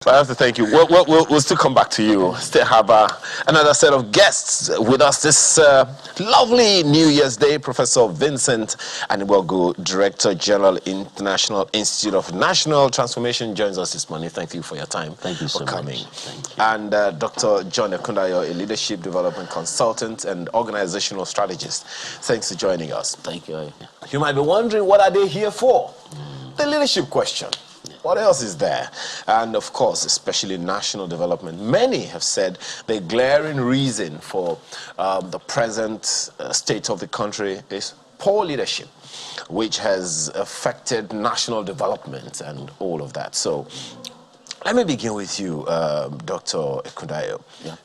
I have to thank you. We'll still come back to you. Still have another set of guests with us this lovely New Year's Day. Professor Vincent Anibwogu, Director General, International Institute of National Transformation, joins us this morning. Thank you for your time. Thank you for so coming. much. Thank you. And Dr. John Ekundayo, a leadership development consultant and organizational strategist. Thanks for joining us. Thank you. You might be wondering, what are they here for? The leadership question. What else is there? And of course, especially national development. Many have said the glaring reason for the present state of the country is poor leadership, which has affected national development and all of that. So let me begin with you, Dr. Ekundayo. Yeah.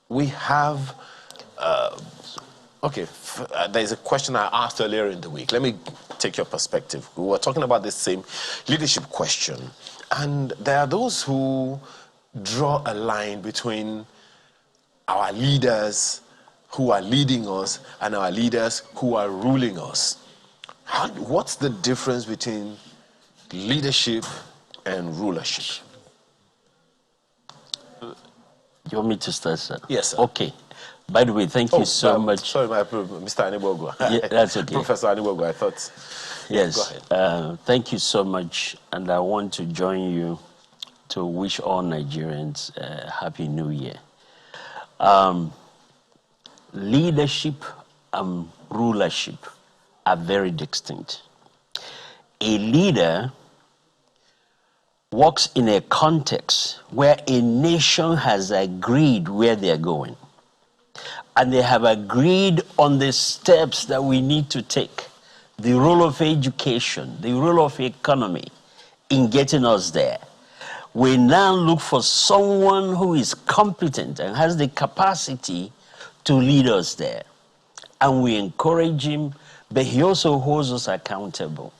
We have... Okay, there's a question I asked earlier in the week. Let me take your perspective. We were talking about the same leadership question, and there are those who draw a line between our leaders who are leading us and our leaders who are ruling us. What's the difference between leadership and rulership? You want me to start, sir? Yes, sir. Okay. By the way, thank you so much. Sorry, Mr. Anibwogu. Yeah, that's okay. Professor Anibwogu, I thought. Yes. Go ahead. Thank you so much. And I want to join you to wish all Nigerians a Happy New Year. Leadership and rulership are very distinct. A leader works in a context where a nation has agreed where they're going. And they have agreed on the steps that we need to take, the role of education, the role of economy in getting us there. We now look for someone who is competent and has the capacity to lead us there. And we encourage him, but he also holds us accountable.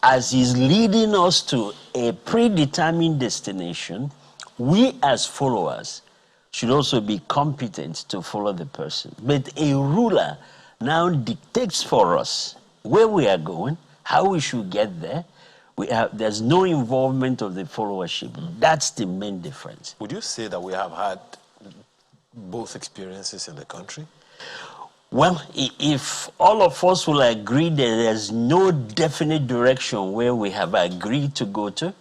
As he's leading us to a predetermined destination, we as followers should also be competent to follow the person. But a ruler now dictates for us where we are going, how we should get there. There's no involvement of the followership. That's the main difference. Would you say that we have had both experiences in the country? Well, if all of us will agree that there's no definite direction where we have agreed to go to,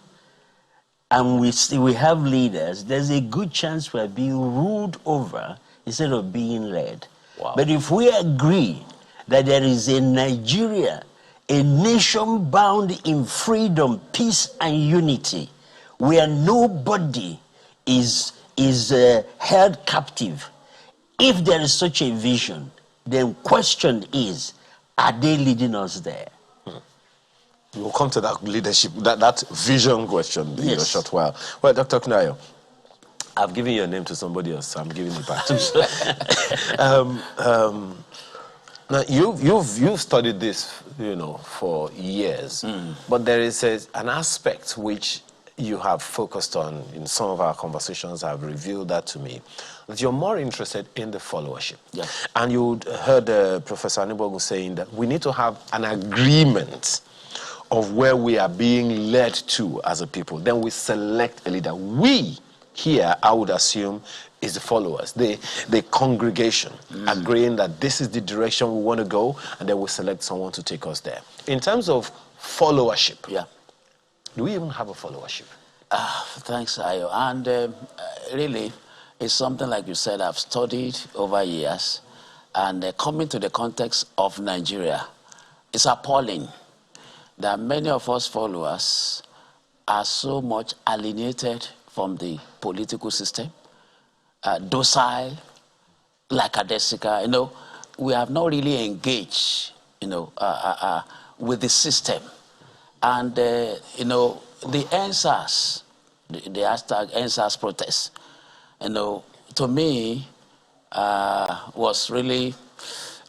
and we have leaders, there's a good chance we're being ruled over instead of being led. Wow. But if we agree that there is a Nigeria, a nation bound in freedom, peace, and unity, where nobody is held captive, if there is such a vision, then question is, are they leading us there? We'll come to that leadership, that vision question in a short while. Well, Dr. Kunayo, I've given your name to somebody else, so I'm giving it back to you. Now, you've studied this, for years, but there is an aspect which you have focused on in some of our conversations. Have revealed that to me, that you're more interested in the followership. Yeah. And you heard Professor Anibwogu saying that we need to have an agreement of where we are being led to as a people. Then we select a leader. We here, I would assume, is the followers, the congregation, agreeing that this is the direction we want to go, and then we select someone to take us there. In terms of followership, do we even have a followership? Thanks, Ayo. And really, it's something like you said, I've studied over years, and coming to the context of Nigeria, it's appalling that many of us followers are so much alienated from the political system, docile, lackadaisical. We have not really engaged, with the system. And, the NSAS, the hashtag NSAS protest, to me, was really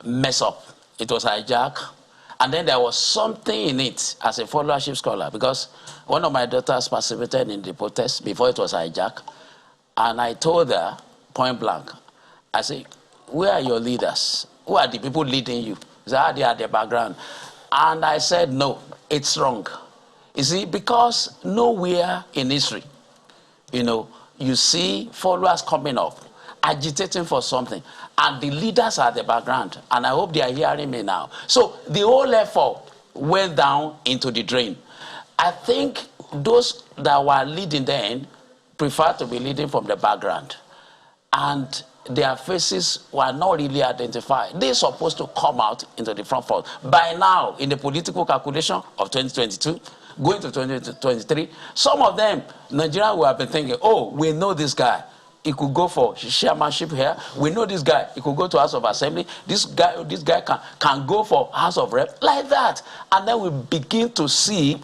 messed up. It was hijacked. And then there was something in it as a followership scholar, because one of my daughters participated in the protest before it was hijacked. And I told her, point blank, I said, where are your leaders? Who are the people leading you? She said, they are the background. And I said, no, it's wrong. You see, because nowhere in history you see followers coming up, agitating for something, and the leaders are at the background, and I hope they are hearing me now. So the whole effort went down into the drain. I think those that were leading then prefer to be leading from the background, and their faces were not really identified. They're supposed to come out into the front front. By now, in the political calculation of 2022, going to 2023, some of them, Nigerians will have been thinking, oh, we know this guy. He could go for chairmanship here. We know this guy. He could go to House of Assembly. This guy can go for House of Rep, like that. And then we begin to see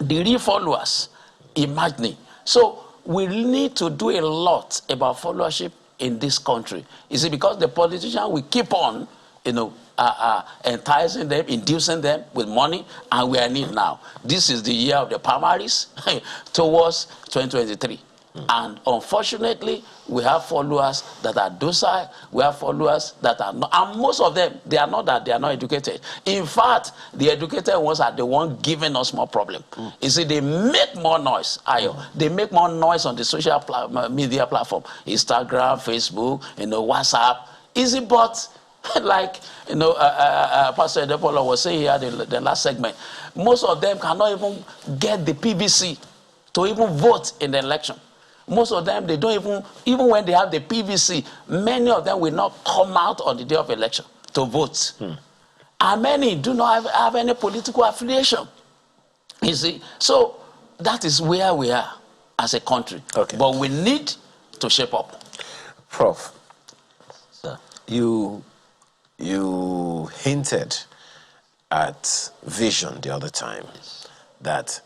the real followers imagining. So we need to do a lot about followership in this country. You see, because the politicians will keep on, enticing them, inducing them with money, and we are in it now. This is the year of the primaries towards 2023. And unfortunately, we have followers that are docile, we have followers that are not, and most of them, they are not educated. In fact, the educated ones are the ones giving us more problem. You see, they make more noise, they make more noise on the social media platform, Instagram, Facebook, WhatsApp. Easy, but like, Pastor Edepola was saying here in the last segment, most of them cannot even get the PVC to even vote in the election. Most of them, they don't even when they have the PVC, many of them will not come out on the day of election to vote. And many do not have any political affiliation. You see, so that is where we are as a country. Okay. But we need to shape up. Prof, Sir. you hinted at vision the other time, that,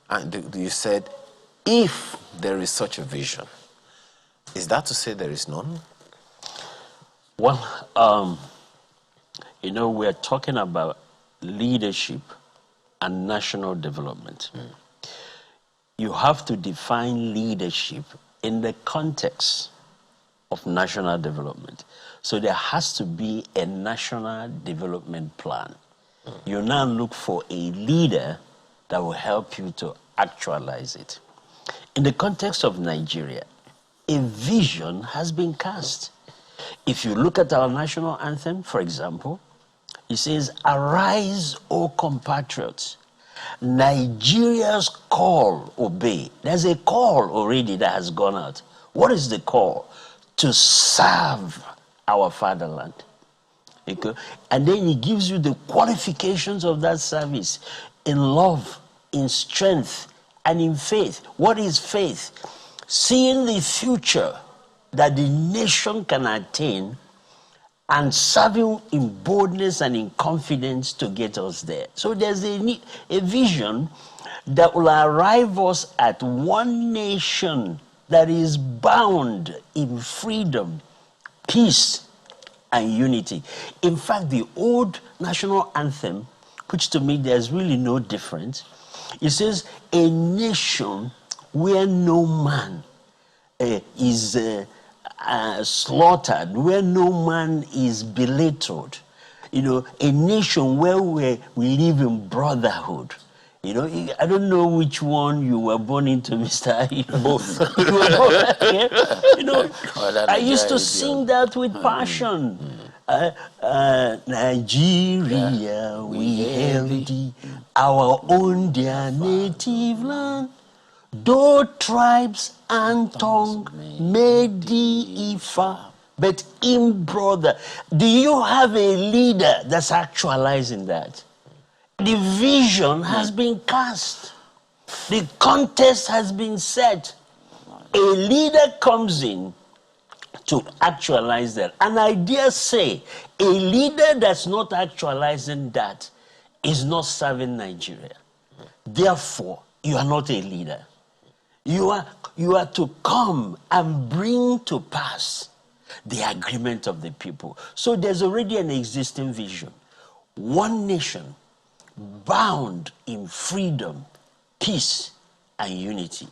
and you said, if there is such a vision, is that to say there is none? Well, we're talking about leadership and national development. You have to define leadership in the context of national development. So there has to be a national development plan. You now look for a leader that will help you to actualize it. In the context of Nigeria, a vision has been cast. If you look at our national anthem, for example, it says, "Arise, O compatriots, Nigeria's call obey." There's a call already that has gone out. What is the call? To serve our fatherland. Okay? And then he gives you the qualifications of that service in love, in strength, and in faith. What is faith? Seeing the future that the nation can attain and serving in boldness and in confidence to get us there. So there's a vision that will arrive us at one nation that is bound in freedom, peace, and unity. In fact, the old national anthem, which to me there's really no difference, it says, a nation where no man is slaughtered, where no man is belittled. A nation where we live in brotherhood. I don't know which one you were born into, Mr. Both. You were born, I used to sing that with passion. Nigeria, we hail thee, our own dear native land. Though tribes and tongue may differ, but in brother. Do you have a leader that's actualizing that? The vision has been cast. The contest has been set. A leader comes in to actualize that. And I dare say, a leader that's not actualizing that is not serving Nigeria. Therefore, you are not a leader. You are to come and bring to pass the agreement of the people. So there's already an existing vision. One nation bound in freedom, peace, and unity,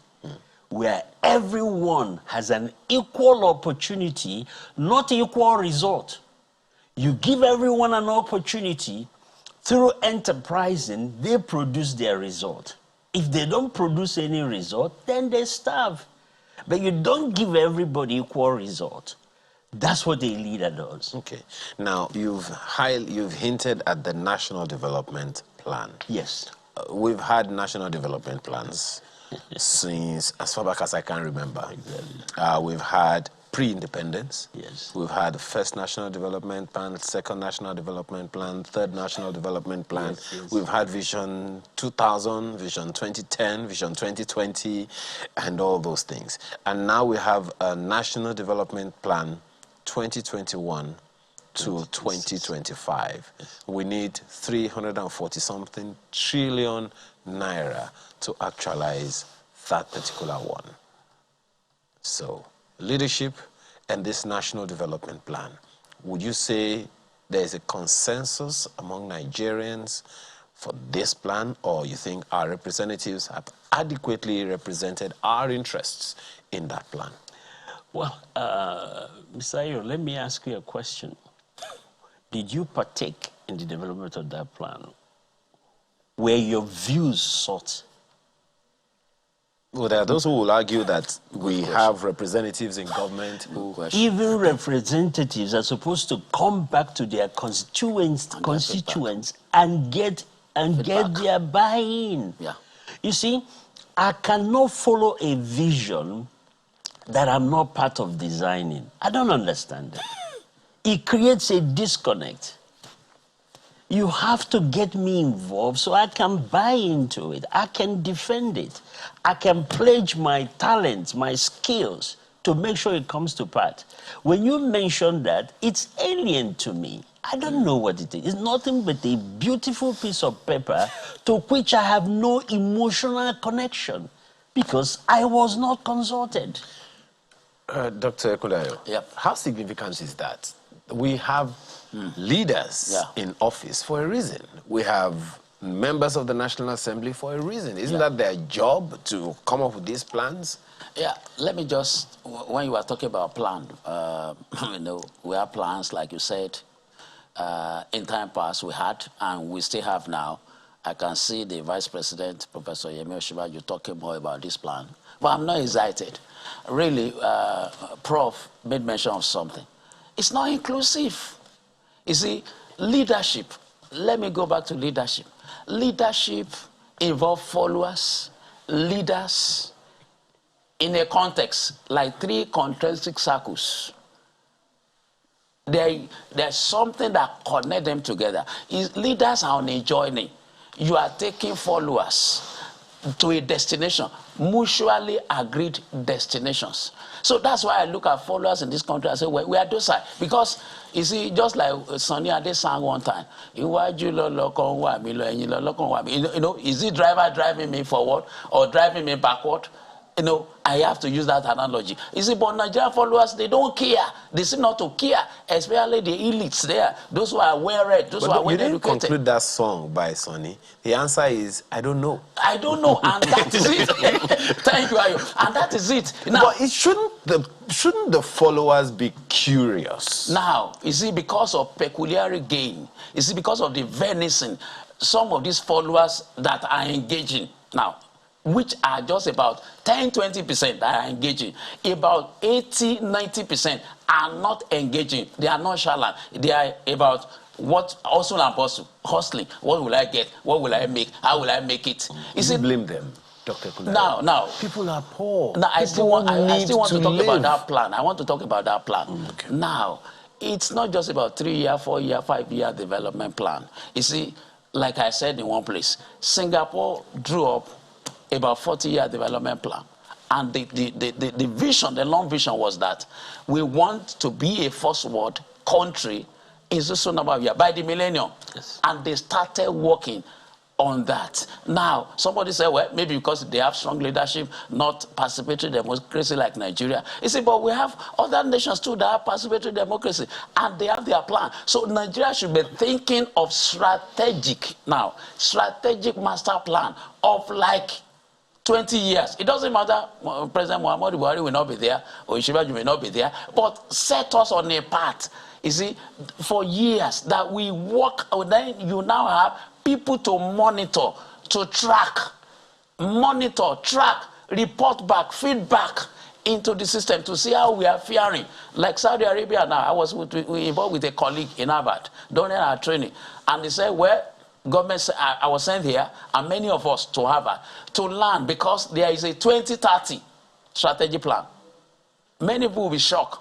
where everyone has an equal opportunity, not equal result. You give everyone an opportunity. Through enterprising, they produce their result. If they don't produce any result, then they starve. But you don't give everybody equal result. That's what a leader does. Okay. Now, you've hinted at the National Development Plan. Yes. We've had national development plans since as far back as I can remember. Exactly. We've had pre-independence. Yes. We've had first national development plan, second national development plan, third national development plan. Yes, yes. We've had Vision 2000, Vision 2010, Vision 2020, and all those things. And now we have a national development plan 2021 to 2025. We need 340-something trillion naira to actualize that particular one. So, leadership and this national development plan, would you say there is a consensus among Nigerians for this plan, or you think our representatives have adequately represented our interests in that plan? Well, Mr. Ayo, let me ask you a question. Did you partake in the development of that plan? Were your views sought? Well, there are those who will argue that we have representatives in government who... Even representatives are supposed to come back to their constituents and get their buy-in. Yeah. You see, I cannot follow a vision that I'm not part of designing. I don't understand it. It creates a disconnect. You have to get me involved so I can buy into it. I can defend it. I can pledge my talents, my skills to make sure it comes to pass. When you mention that, it's alien to me. I don't know what it is. It's nothing but a beautiful piece of paper to which I have no emotional connection because I was not consulted. Dr. Ekundayo, Yep. how significant is that? We have leaders in office for a reason. We have members of the National Assembly for a reason. Isn't that their job to come up with these plans? Yeah, let me just, when you were talking about plan, you know, we have plans, like you said, in time past we had, and we still have now. I can see the Vice President, Professor Yemi Osinbajo, talking more about this plan. But I'm not excited. Really, Prof made mention of something. It's not inclusive. You see, leadership, let me go back to leadership. Leadership involves followers, leaders, in a context, like three concentric circles. There's something that connects them together. Leaders are on a journey. You are taking followers to a destination, mutually agreed destinations. So that's why I look at followers in this country and say, well, we are docile. Because, you see, just like Sonny Ade sang one time, you know, is the driver driving me forward or driving me backward? You know, I have to use that analogy. You see, but Nigerian followers, they don't care. They seem not to care, especially the elites there, those who are well-read, those who are well-educated. You didn't conclude that song by Sonny. The answer is, I don't know. I don't know, and that is it. Thank you, Ayo. And that is it. Now, but shouldn't the followers be curious? Now, you see, because of peculiar gain, you see, because of the venison, some of these followers that are engaging now, which are just about 10-20% that are engaging, about 80-90% are not engaging. They are nonchalant. They are about what hustle and bustle, hustling. What will I get? What will I make? How will I make it? You blame them, Dr. Kundayo. Now, people are poor. Now, I still want to talk live. about that plan. I want to talk about that plan. Okay. Now, it's not just about 3-year, 4-year, 5-year development plan. You see, like I said in one place, Singapore drew up about 40-year development plan. And the vision, the long vision was that we want to be a first world country in so number of years, by the millennium. Yes. And they started working on that. Now, somebody said, well, maybe because they have strong leadership, not participatory democracy like Nigeria. You see, but we have other nations too that have participatory democracy, and they have their plan. So Nigeria should be thinking of strategic master plan of like 20 years. It doesn't matter, President Muhammadu Buhari will not be there, or Osinbajo may not be there, but set us on a path, you see, for years that we work, then you now have people to monitor, to track, report back, feedback, into the system to see how we are faring. Like Saudi Arabia now, I was involved with a colleague in Harvard during our training, and they said, well, government, I was sent here, and many of us to Harvard, to learn, because there is a 2030 strategy plan. Many people will be shocked.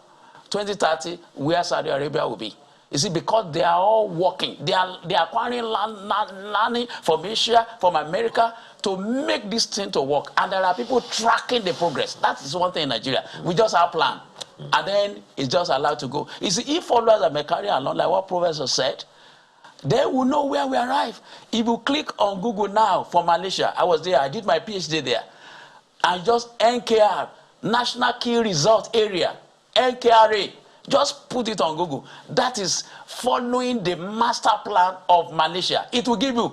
2030, where Saudi Arabia will be. You see, because they are all working. They are acquiring learning from Asia, from America, to make this thing to work. And there are people tracking the progress. That is one thing in Nigeria. We just have a plan. And then it's just allowed to go. You see, if followers may carry along, like what Professor said, they will know where we arrive. If you click on Google now for Malaysia, I was there, I did my PhD there. And just NKR, National Key Result Area, NKRA, just put it on Google. That is following the master plan of Malaysia. It will give you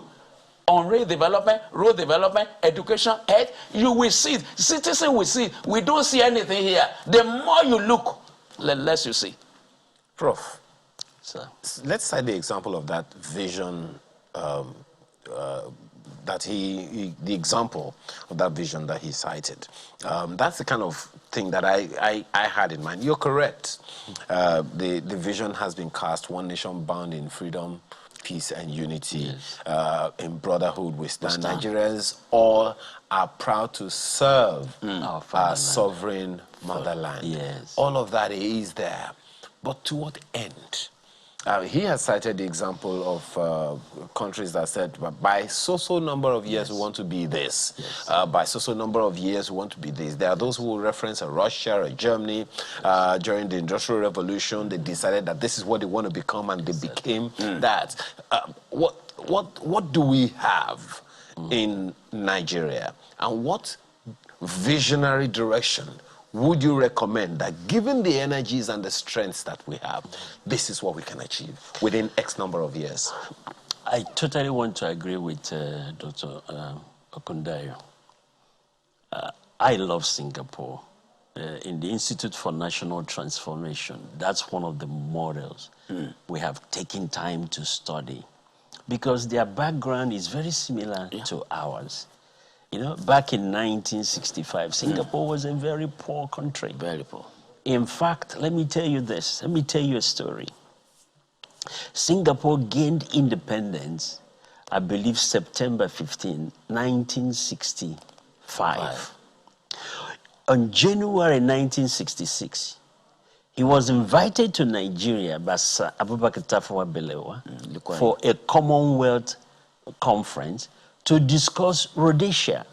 on road development, education, health. You will see it. Citizens will see it. We don't see anything here. The more you look, the less you see. Prof, So, let's cite the example of that vision, the example of that vision that he cited. That's the kind of thing that I had in mind. You're correct. The vision has been cast, one nation bound in freedom, peace, and unity. yes. In brotherhood we stand. Nigerians all are proud to serve our sovereign motherland. Yes. All of that is there. But to what end? He has cited the example of countries that said, by so number of years, yes. we want to be this. Yes. By so number of years, we want to be this. There are those who will reference Russia or Germany. During the Industrial Revolution, they decided that this is what they want to become, and they became that. What do we have in Nigeria? And what visionary direction would you recommend that, given the energies and the strengths that we have, this is what we can achieve within X number of years? I totally want to agree with Dr. Okundayo. I love Singapore. In the Institute for National Transformation, that's one of the models we have taken time to study, because their background is very similar to ours. You know, back in 1965, Singapore was a very poor country. Very poor. In fact, let me tell you this. Let me tell you a story. Singapore gained independence, I believe, September 15, 1965. On January 1966, he was invited to Nigeria by Sir Abubakar Tafawa Balewa for a Commonwealth conference to discuss Rhodesia.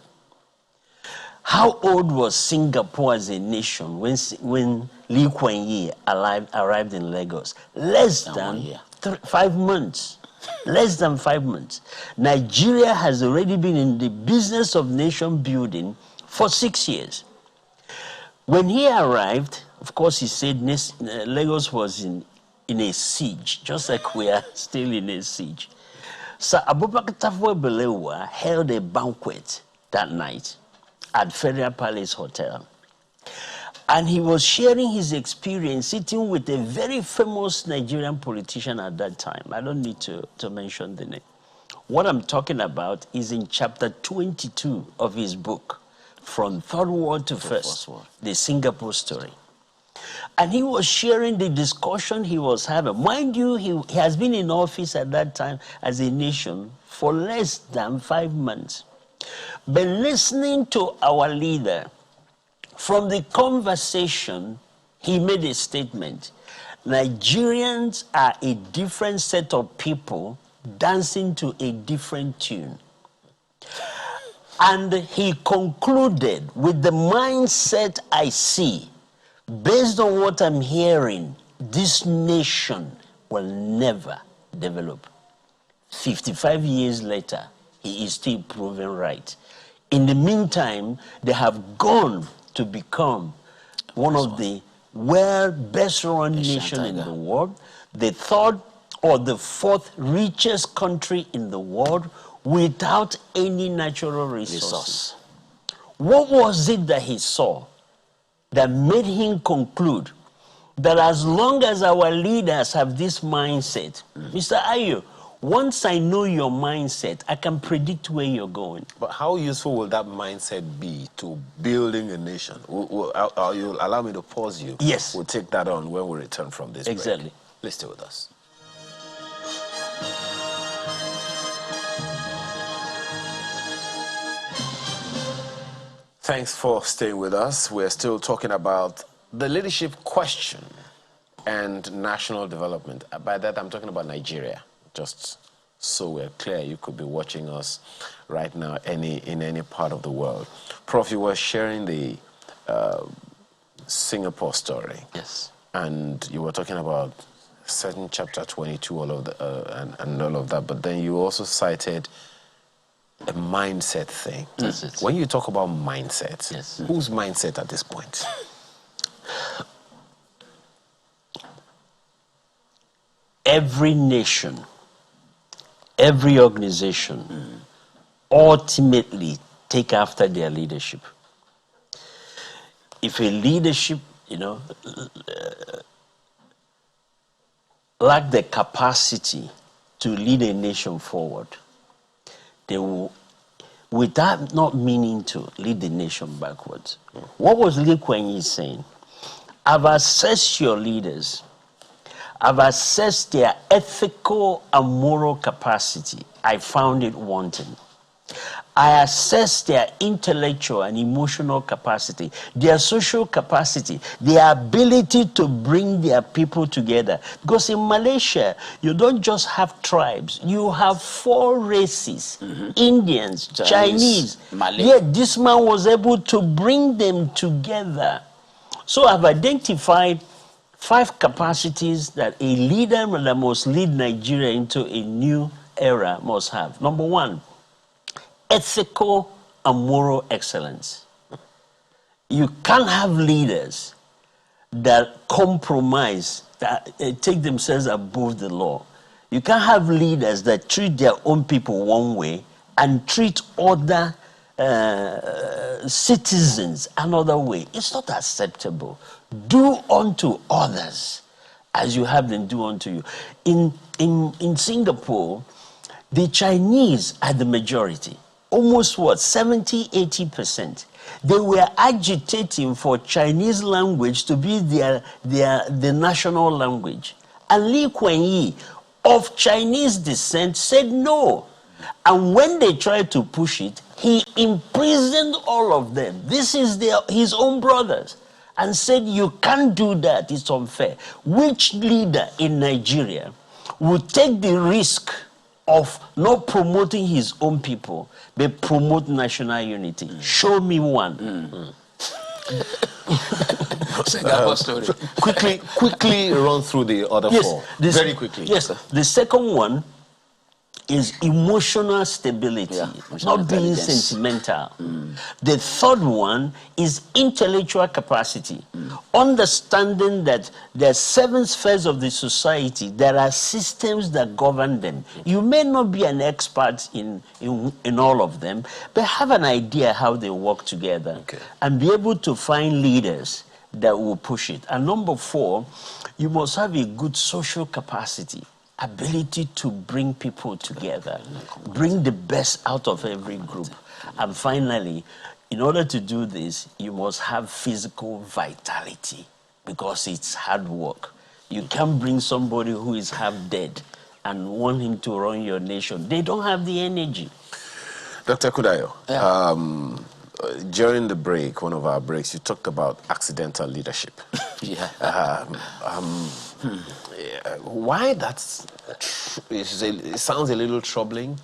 How old was Singapore as a nation when Lee Kuan Yew arrived in Lagos? Less than 5 months. Less than 5 months. Nigeria has already been in the business of nation building for 6 years. When he arrived, of course, he said Lagos was in a siege, just like we are still in a siege. Sir Abubakar Tafawa Balewa held a banquet that night at Federal Palace Hotel. And he was sharing his experience sitting with a very famous Nigerian politician at that time. I don't need to mention the name. What I'm talking about is in chapter 22 of his book, From Third World to First, the Singapore story. And he was sharing the discussion he was having. Mind you, he has been in office at that time as a nation for less than 5 months. But listening to our leader, from the conversation, he made a statement. Nigerians are a different set of people dancing to a different tune. And he concluded with the mindset I see. Based on what I'm hearing, this nation will never develop. 55 years later, he is still proven right. In the meantime, they have gone to become one of the best-run nations in the world, the third or the fourth richest country in the world without any natural resources. What was it that he saw that made him conclude that as long as our leaders have this mindset, Mr. Ayo, Once I know your mindset, I can predict where you're going. But how useful will that mindset be to building a nation? You'll allow me to pause you. Yes. We'll take that on when we return from this break. Exactly. Please stay with us. Thanks for staying with us. We're still talking about the leadership question and national development. By that, I'm talking about Nigeria. Just so we're clear, you could be watching us right now in any part of the world. Prof, you were sharing the Singapore story. Yes. And you were talking about certain chapter 22, all of the, and all of that. But then you also cited a mindset thing. That's it. When you talk about mindset, yes. Whose mindset at this point? Every nation, every organization ultimately take after their leadership. If a leadership, lack the capacity to lead a nation forward, they will, without not meaning to, lead the nation backwards. What was Lee Kuan Yew saying? I've assessed your leaders. I've assessed their ethical and moral capacity. I found it wanting. I assessed their intellectual and emotional capacity, their social capacity, their ability to bring their people together. Because in Malaysia, you don't just have tribes, you have 4 races, Indians, Chinese. Malay. Yet this man was able to bring them together. So I've identified 5 capacities that a leader that must lead Nigeria into a new era must have. Number 1, ethical and moral excellence. You can't have leaders that compromise, that take themselves above the law. You can't have leaders that treat their own people one way and treat other citizens another way. It's not acceptable. Do unto others as you have them do unto you. In Singapore, the Chinese are the majority. Almost 70-80%. They were agitating for Chinese language to be the national language. And Lee Kuan Yew, of Chinese descent, said no. And when they tried to push it, he imprisoned all of them. This is his own brothers. And said, you can't do that, it's unfair. Which leader in Nigeria would take the risk of not promoting his own people, but promote national unity? Show me one. Singapore story. Quickly run through the other 4. Very quickly. Yes. The second one is emotional stability, not being sentimental. The third one is intellectual capacity, understanding that there are 7 spheres of the society, there are systems that govern them. You may not be an expert in all of them, but have an idea how they work together and be able to find leaders that will push it. And number 4, you must have a good social capacity. Ability to bring people together, bring the best out of every group. And finally, in order to do this, you must have physical vitality, because it's hard work. You can't bring somebody who is half dead and want him to run your nation. They don't have the energy. Dr. Kudayo, during the break, one of our breaks, you talked about accidental leadership. Why that's it sounds a little troubling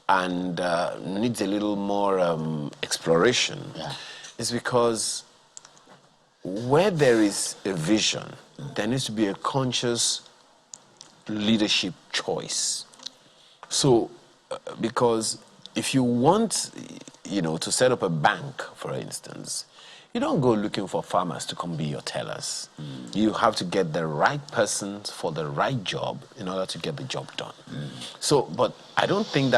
and needs a little more exploration. Is because where there is a vision, there needs to be a conscious leadership choice. So, because if you want, to set up a bank, for instance, you don't go looking for farmers to come be your tellers. You have to get the right persons for the right job in order to get the job done. So, but I don't think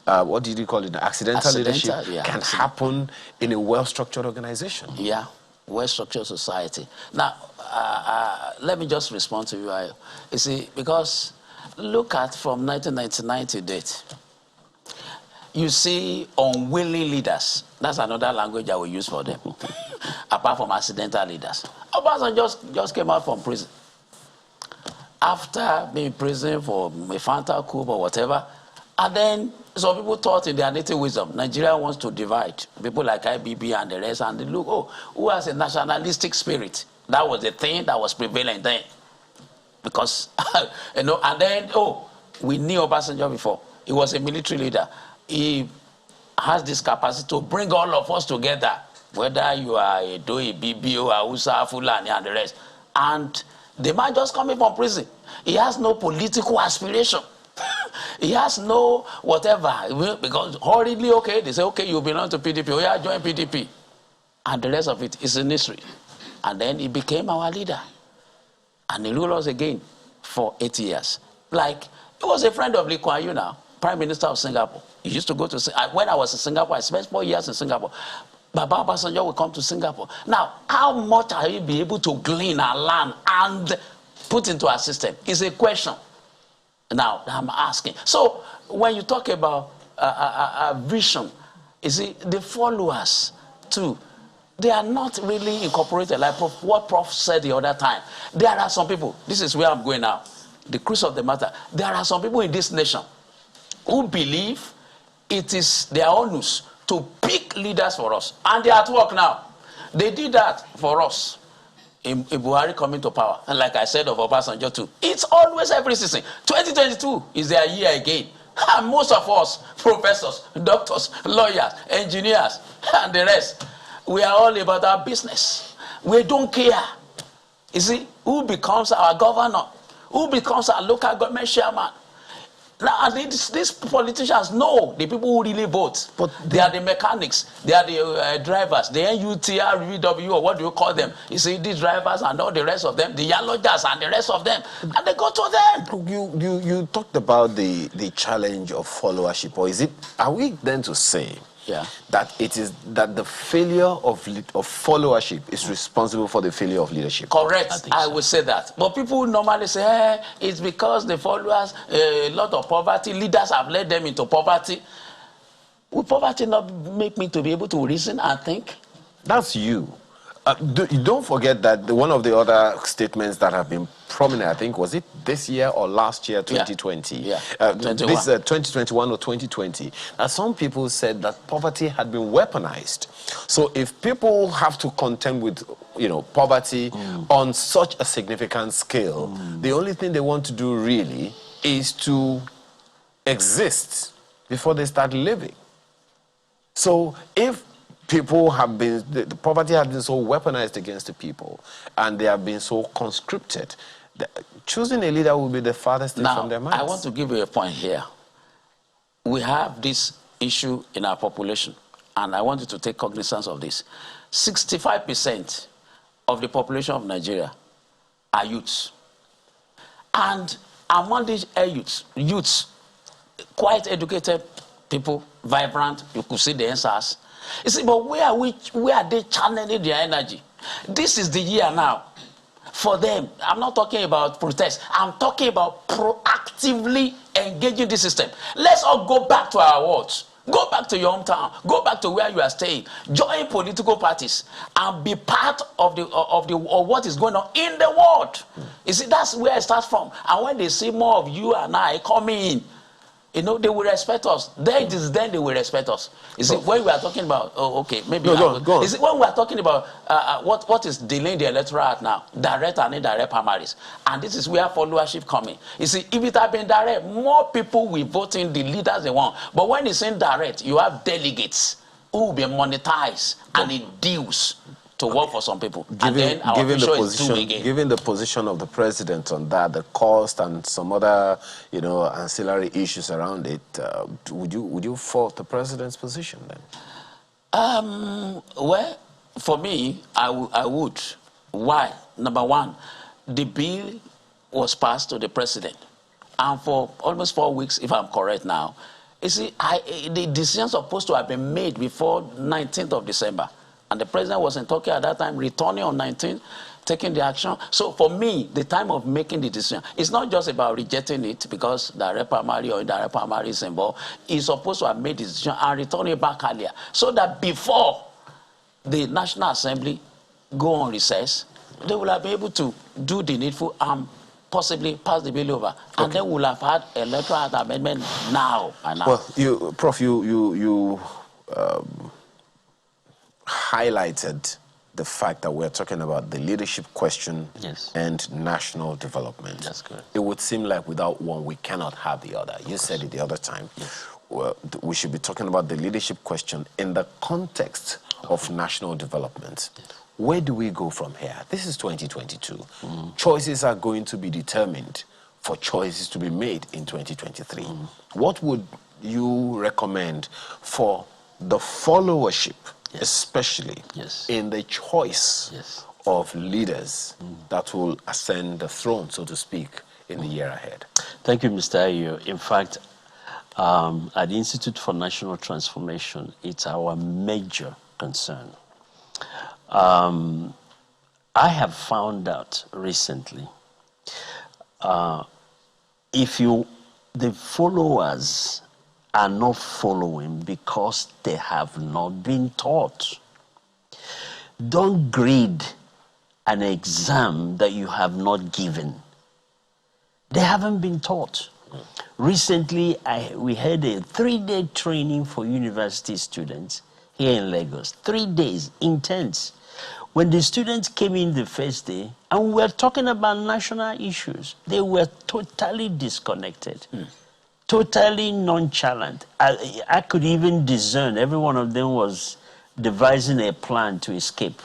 what did you call it, accidental leadership can happen in a well-structured organization. Yeah, well-structured society. Now, let me just respond to you. You see, because Look at from 1999 to date. You see unwilling leaders. That's another language I will use for them. Apart from accidental leaders. Obasanjo just came out from prison. After being in prison for a Fanta coup or whatever, and then some people thought in their native wisdom, Nigeria wants to divide. People like IBB and the rest, and they look, oh, who has a nationalistic spirit? That was the thing that was prevalent then. Because, you know, and then, oh, we knew Obasanjo before. He was a military leader. He has this capacity to bring all of us together, whether you are a Doi, BBO, Hausa, Fulani, and the rest. And the man just coming from prison. He has no political aspiration. He has no whatever. Because hurriedly, okay, they say, okay, you belong to PDP. Oh, yeah, join PDP. And the rest of it is in history. And then he became our leader. And he ruled us again for 8 years. Like, he was a friend of Lee Kuan Yew now, Prime Minister of Singapore. He used to go to, when I was in Singapore, I spent 4 years in Singapore. Baba Obasanjo will come to Singapore. Now, how much are you be able to glean and learn and put into our system? It's a question. Now, I'm asking. So, when you talk about a vision, you see, the followers, too, they are not really incorporated, like what Prof said the other time. There are some people, this is where I'm going now, the crux of the matter. There are some people in this nation who believe it is their onus to pick leaders for us. And they are at work now. They did that for us in Buhari coming to power. And like I said of Obasanjo too, it's always every season. 2022 is their year again. And most of us, professors, doctors, lawyers, engineers, and the rest, we are all about our business. We don't care. You see, who becomes our governor? Who becomes our local government chairman? Now, these politicians know the people who really vote. But they are the mechanics. They are the drivers, the NUTR, VW, or what do you call them? You see, these drivers and all the rest of them, the yellow jazz and the rest of them, and they go to them. You talked about the challenge of followership, or are we then to say that it is that the failure of followership is responsible for the failure of leadership? Correct. I would say that. But people normally say, hey, it's because the followers, a lot of poverty, leaders have led them into poverty. Will poverty not make me to be able to reason and think? That's you. Don't forget that one of the other statements that have been prominent, I think, was it this year or last year, 2020? Yeah. 2021 or 2020. Some people said that poverty had been weaponized. So if people have to contend with, poverty on such a significant scale, the only thing they want to do really is to exist before they start living. So if people have been, the poverty has been so weaponized against the people, and they have been so conscripted, choosing a leader will be the farthest thing from their minds. I want to give you a point here. We have this issue in our population, and I want you to take cognizance of this. 65% of the population of Nigeria are youths. And among these youths, quite educated people, vibrant, you could see the answers. You see, but where are they channeling their energy? This is the year now for them. I'm not talking about protest. I'm talking about proactively engaging the system. Let's all go back to our wards. Go back to your hometown. Go back to where you are staying. Join political parties and be part of what is going on in the world. You see, that's where it starts from. And when they see more of you and I coming in, they will respect us. Then they will respect us. You see, when we are talking about, maybe go on. You see, when we are talking about what is delaying the electorate now, direct and indirect primaries, and this is where followership coming. You see, if it had been direct, more people will vote in the leaders they want. But when it's indirect, you have delegates who will be monetized and in deals to work for some people. Given the position of the president on that, the cost and some other, ancillary issues around it, would you fault the president's position then? Well, for me, I would. Why? Number one, the bill was passed to the president, and for almost 4 weeks, if I'm correct now, you see, the decision supposed to have been made before 19th of December. And the president was in Tokyo at that time, returning on 19th taking the action. So for me, the time of making the decision, it's not just about rejecting it because direct primary or indirect primary is involved. It's supposed to have made the decision and return it back earlier, so that before the National Assembly go on recess, they will have been able to do the needful and possibly pass the bill over. And then we'll have had electoral act amendment now and now. Well, Prof, you highlighted the fact that we're talking about the leadership question and national development. That's correct. It would seem like without one, we cannot have the other. You said it the other time. Well, we should be talking about the leadership question in the context of national development. Where do we go from here? This is 2022. Choices are going to be determined for choices to be made in 2023. What would you recommend for the followership, especially in the choice of leaders that will ascend the throne, so to speak, in the year ahead? Thank you, Mr. Ayo. In fact, at the Institute for National Transformation, it's our major concern. I have found out recently, if the followers are not following because they have not been taught, don't grade an exam that you have not given. They haven't been taught. Recently, we had a 3-day training for university students here in Lagos. 3 days, intense. When the students came in the first day, and we were talking about national issues, they were totally disconnected, totally nonchalant. I could even discern every one of them was devising a plan to escape.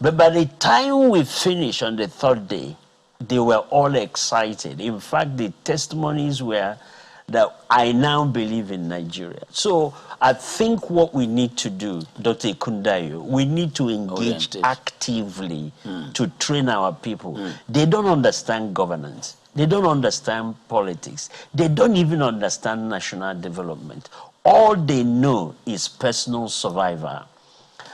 But by the time we finished on the 3rd day, they were all excited. In fact, the testimonies were that I now believe in Nigeria. So I think what we need to do, Dr. Kundayo, we need to engage actively to train our people. They don't understand governance. They don't understand politics. They don't even understand national development. All they know is personal survival.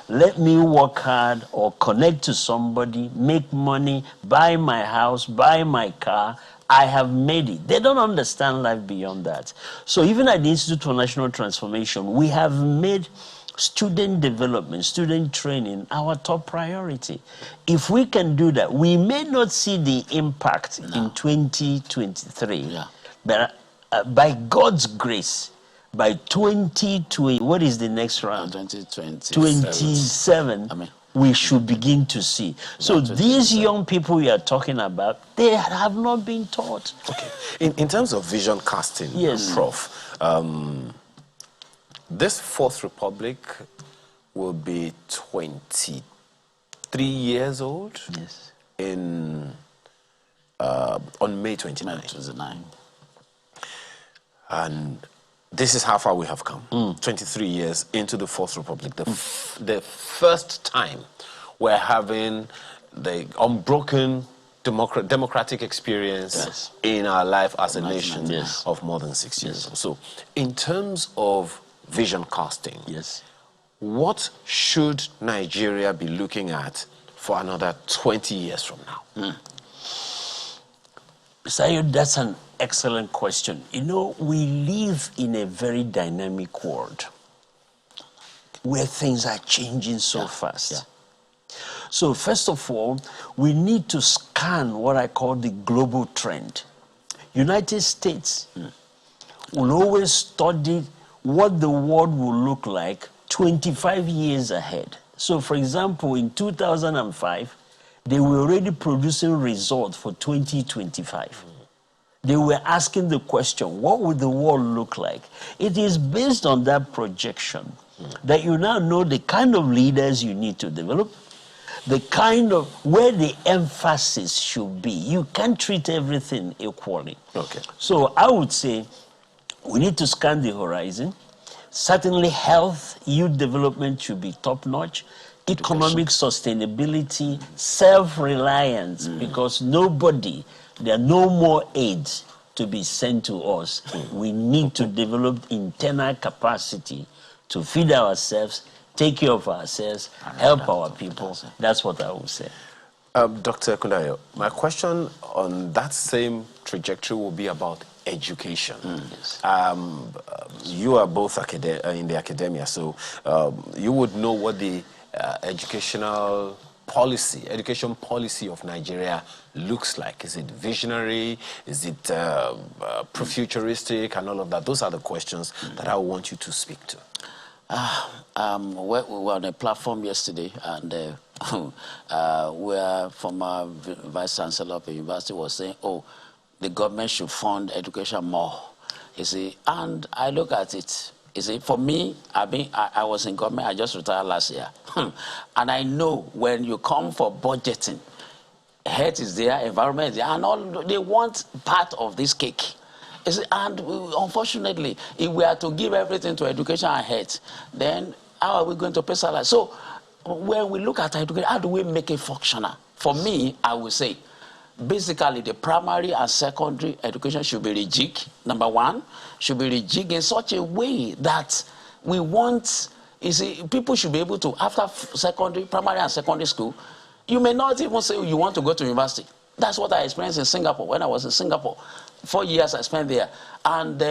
Let me work hard or connect to somebody, make money, buy my house, buy my car. I have made it. They don't understand life beyond that. So even at the Institute for National Transformation, we have made student development, student training our top priority. If we can do that, we may not see the impact in 2023, but by God's grace, by 2020, what is the next round? 2027. We should begin to see. So these young people you are talking about, they have not been taught. Okay. In terms of vision casting, Prof, this Fourth Republic will be 23 years old on May 29. And this is how far we have come. 23 years into the Fourth Republic. The first time we're having the unbroken democratic experience in our life as a nation of more than 6 years. So in terms of vision casting, what should Nigeria be looking at for another 20 years from now? Sayed, that's an excellent question. You know, we live in a very dynamic world where things are changing so fast. So first of all, we need to scan what I call the global trend. United States will always study what the world will look like 25 years ahead. So for example, in 2005, they were already producing results for 2025. They were asking the question, what would the world look like? It is based on that projection that you now know the kind of leaders you need to develop, the kind of where the emphasis should be. You can't treat everything equally. So I would say we need to scan the horizon. Certainly health, youth development should be top-notch. Economic sustainability, self-reliance, because there are no more aids to be sent to us. We need to develop internal capacity to feed ourselves, take care of ourselves, help our people. That's what I would say. Dr. Kundayo, my question on that same trajectory will be about education. Yes. You are both in the academia, so you would know what the education policy of Nigeria looks like. Is it visionary? Is it futuristic and all of that? Those are the questions that I want you to speak to. We were on a platform yesterday, and where former vice chancellor of the university was saying, "Oh, the government should fund education more." You see, and I look at it. You see, for me, I was in government. I just retired last year, and I know when you come for budgeting, health is there, environment is there, and all they want part of this cake. And unfortunately, if we are to give everything to education and health, then how are we going to pay salary? So when we look at education, how do we make it functional? For me, I would say, basically, the primary and secondary education should be rejigged. Number one, should be rejigged in such a way that we want, you see, people should be able to, after primary and secondary school, you may not even say you want to go to university. That's what I experienced in Singapore when I was in Singapore. 4 years I spent there. And,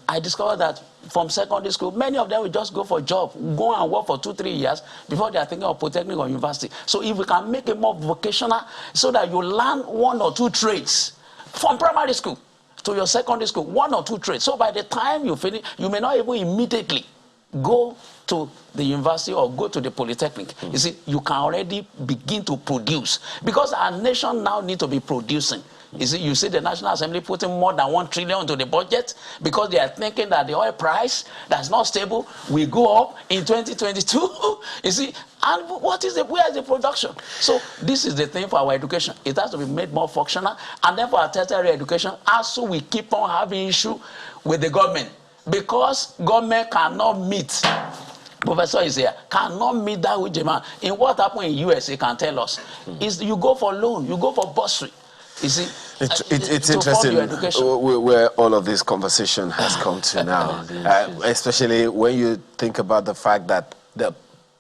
I discovered that from secondary school, many of them will just go for a job, go and work for 2-3 years before they are thinking of polytechnic or university. So if we can make it more vocational so that you learn 1 or 2 trades from primary school to your secondary school, 1 or 2 trades. So by the time you finish, you may not even immediately go to the university or go to the polytechnic. You see, you can already begin to produce, because our nation now needs to be producing. You see the National Assembly putting more than 1 trillion into the budget because they are thinking that the oil price that's not stable will go up in 2022. You see, and where is the production? So this is the thing for our education. It has to be made more functional, and then for our tertiary education, also we keep on having issue with the government, because government cannot meet. Professor is here, cannot meet that with demand. In what happened in US, he can tell us. Is you go for loan, you go for bursary. You see, it's interesting where all of this conversation has come to now, especially when you think about the fact that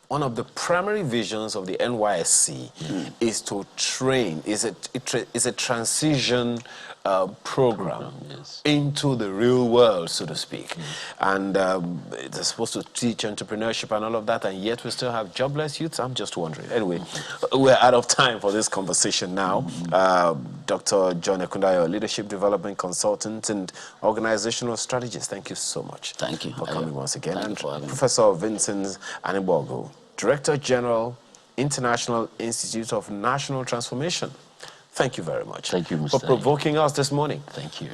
one of the primary visions of the NYSC is to train, is a transition program into the real world, so to speak. And they're supposed to teach entrepreneurship and all of that, and yet we still have jobless youths. I'm just wondering. Anyway, we're out of time for this conversation now. Dr. John Ekundayo, Leadership Development Consultant and Organizational Strategist, thank you so much. Thank you for coming once again. Thank And you for having Professor Vincent Anibogo, Director General, International Institute of National Transformation. Thank you very much. Thank you, Mr. for provoking us this morning. Thank you.